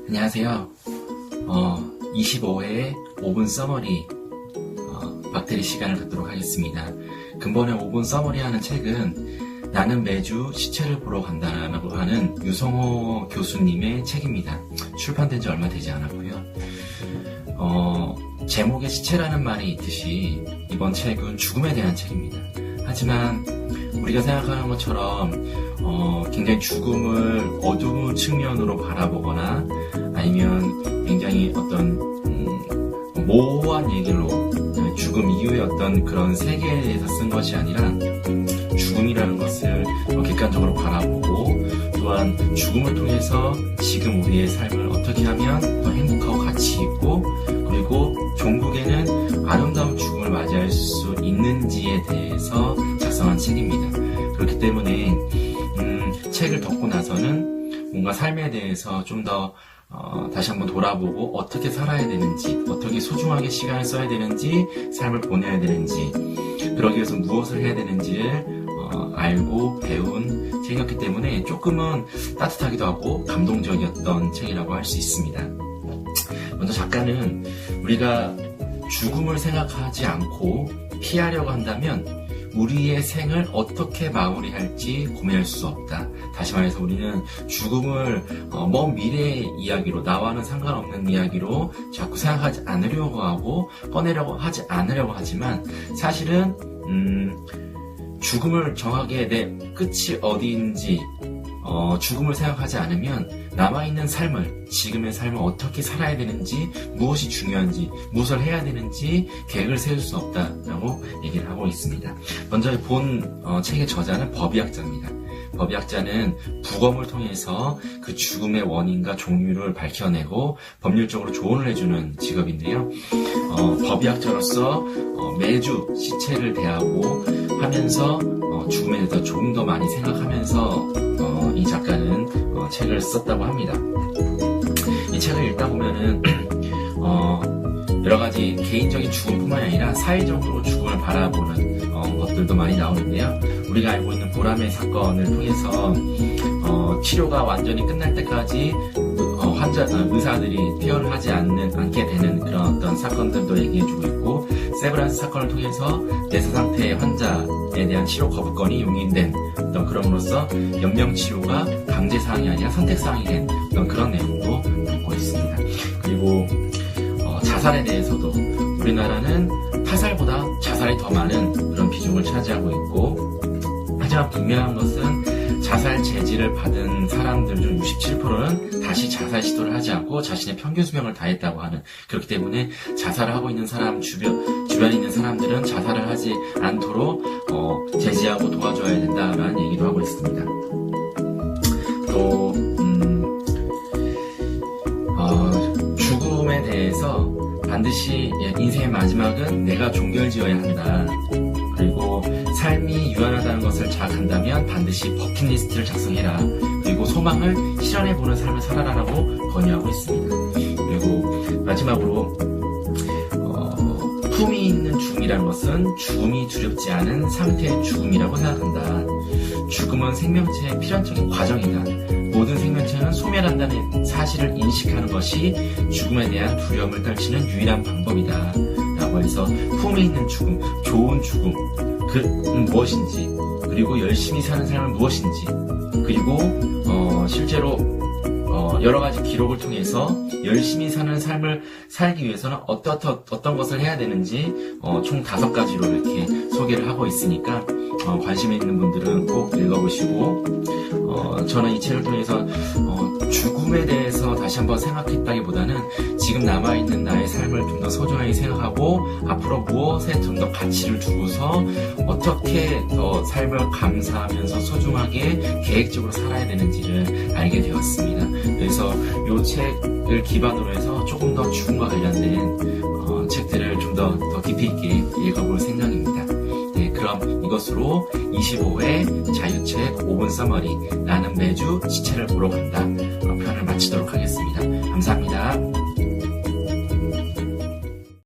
안녕하세요. 25회 5분 서머리 박테리 시간을 갖도록 하겠습니다. 근본의 5분 서머리 하는 책은 나는 매주 시체를 보러 간다라고 하는 유성호 교수님의 책입니다. 출판된 지 얼마 되지 않았고요. 제목에 시체라는 말이 있듯이 이번 책은 죽음에 대한 책입니다. 하지만 우리가 생각하는 것처럼 굉장히 죽음을 어두운 측면으로 바라보거나 아니면 굉장히 어떤 모호한 얘기로 죽음 이후의 어떤 그런 세계에 대해서 쓴 것이 아니라 죽음이라는 것을 객관적으로 바라보고 또한 죽음을 통해서 지금 우리의 삶을 어떻게 하면 더 행복하고 가치 있고 그리고 종국에는 아름다운 죽음을 맞이할 수 있는지에 대해서 작성한 책입니다. 그렇기 때문에 책을 덮고 나서는 뭔가 삶에 대해서 좀 더 다시 한번 돌아보고 어떻게 살아야 되는지, 어떻게 소중하게 시간을 써야 되는지, 삶을 보내야 되는지, 그러기 위해서 무엇을 해야 되는지를 알고 배운 책이었기 때문에 조금은 따뜻하기도 하고 감동적이었던 책이라고 할 수 있습니다. 먼저 작가는 우리가 죽음을 생각하지 않고 피하려고 한다면 우리의 생을 어떻게 마무리할지 고민할 수 없다. 다시 말해서 우리는 죽음을 먼 미래의 이야기로, 나와는 상관없는 이야기로 자꾸 생각하지 않으려고 하고 꺼내려고 하지 않으려고 하지만 사실은 죽음을 정하게 내 끝이 어디인지 죽음을 생각하지 않으면 남아있는 삶을, 지금의 삶을 어떻게 살아야 되는지, 무엇이 중요한지, 무엇을 해야 되는지 계획을 세울 수 없다라고 얘기를 하고 있습니다. 먼저 본 책의 저자는 법의학자입니다. 법의학자는 부검을 통해서 그 죽음의 원인과 종류를 밝혀내고 법률적으로 조언을 해주는 직업인데요. 법의학자로서 매주 시체를 대하고 하면서 죽음에 대해서 조금 더 많이 생각하면서 이 작가는 책을 썼다고 합니다. 이 책을 읽다 보면은 여러 가지 개인적인 죽음뿐만 아니라 사회적으로 죽음을 바라보는 것들도 많이 나오는데요. 우리가 알고 있는 보라매 사건을 통해서 치료가 완전히 끝날 때까지 의사들이 퇴원을 하지 않게 되는 그런 어떤 사건들도 얘기해주고 있고, 세브란스 사건을 통해서 내사 상태의 환자에 대한 치료 거부권이 용인된 어떤 그럼으로써 연명치료가 강제사항이 아니라 선택사항이 된 어떤 그런 내용도 담고 있습니다. 그리고 자살에 대해서도 우리나라는 타살보다 자살이 더 많은 그런 비중을 차지하고 있고, 하지만 분명한 것은 자살 제지를 받은 사람들 중 67%는 다시 자살 시도를 하지 않고 자신의 평균 수명을 다했다고 하는, 그렇기 때문에 자살을 하고 있는 사람 주변에 있는 사람들은 자살을 하지 않도록 제지하고 도와줘야 된다라는 얘기도 하고 있습니다. 또 죽음에 대해서 반드시 인생의 마지막은 내가 종결지어야 한다. 그리고 삶이 유한하다는 것을 자각한다면 반드시 버킷리스트를 작성해라. 그리고 소망을 실현해보는 삶을 살아라라고 권유하고 있습니다. 그리고 마지막으로 품이 있는 죽음이라는 것은 죽음이 두렵지 않은 상태의 죽음이라고 생각한다. 죽음은 생명체의 필연적인 과정이다. 모든 생명체는 소멸한다는 사실을 인식하는 것이 죽음에 대한 두려움을 떨치는 유일한 방법이다. 라고 해서 품이 있는 죽음, 좋은 죽음, 그 무엇인지, 그리고 열심히 사는 삶은 무엇인지, 그리고 실제로 여러 가지 기록을 통해서 열심히 사는 삶을 살기 위해서는 어떤 것을 해야 되는지 총 5가지로 이렇게 소개를 하고 있으니까 관심 있는 분들은 꼭 읽어보시고, 저는 이 책을 통해서 죽음에 대해서 다시 한번 생각했다기보다는 지금 남아있는 나의 삶을 좀 더 소중하게 생각하고 앞으로 무엇에 좀 더 가치를 두고서 어떻게 더 삶을 감사하면서 소중하게 계획적으로 살아야 되는지를 알게 되었습니다. 그래서 이 책을 기반으로 해서 조금 더 죽음과 관련된 책들을 좀 더 깊이 있게 읽어볼 생각입니다. 네, 그럼 이것으로 25회 자유책 5분 서머리, 나는 매주 시체를 보러 간다 편을 마치도록 하겠습니다. 감사합니다.